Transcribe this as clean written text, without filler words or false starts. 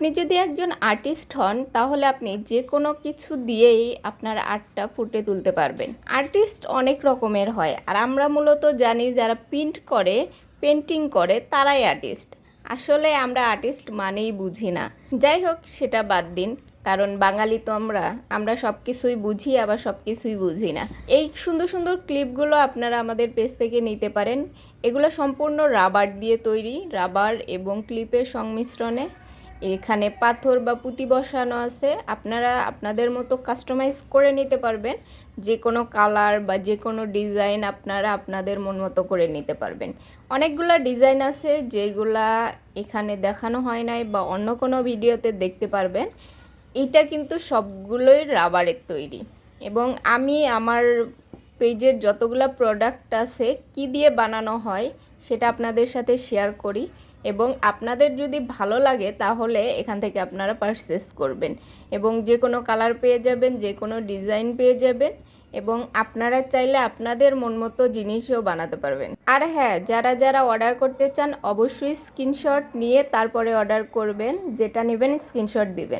আপনি যদি একজন আর্টিস্ট হন তাহলে আপনি যে কোনো কিছু দিয়েই আপনার আর্টটা ফুটে তুলতে পারবেন। আর্টিস্ট অনেক রকমের হয়, আর আমরা মূলত জানি যারা প্রিন্ট করে, পেন্টিং করে তারাই আর্টিস্ট। আসলে আমরা আর্টিস্ট মানেই বুঝি না। যাই হোক, সেটা বাদ দিন, কারণ বাঙালি তো আমরা সব কিছুই বুঝি, আবার সব কিছুই বুঝি না। এই সুন্দর সুন্দর ক্লিপগুলো আপনারা আমাদের পেজ থেকে নিতে পারেন। এগুলো সম্পূর্ণ রাবার দিয়ে তৈরি, রাবার এবং ক্লিপের সংমিশ্রণে। এখানে পাথর বা পুঁতি বসানো আছে, আপনারা আপনাদের মতো কাস্টমাইজ করে নিতে পারবেন। যে কোনো কালার বা যে কোনো ডিজাইন আপনারা আপনাদের মন মতো করে নিতে পারবেন। অনেকগুলা ডিজাইন আছে যেগুলা এখানে দেখানো হয় নাই বা অন্য কোনো ভিডিওতে দেখতে পারবেন। এটা কিন্তু সবগুলোই রাবারের তৈরি, এবং আমি আমার পেজের যতগুলো প্রোডাক্ট আছে কি দিয়ে বানানো হয় সেটা আপনাদের সাথে শেয়ার করি, এবং আপনাদের যদি ভালো লাগে তাহলে এখান থেকে আপনারা পারচেস করবেন, এবং যে কোনো কালার পেয়ে যাবেন, যে কোনো ডিজাইন পেয়ে যাবেন, এবং আপনারা চাইলে আপনাদের মন মতো জিনিসও বানাতে পারবেন। আর হ্যাঁ, যারা যারা অর্ডার করতে চান অবশ্যই স্ক্রিনশট নিয়ে তারপরে অর্ডার করবেন, যেটা নেবেন স্ক্রিনশট দিবেন।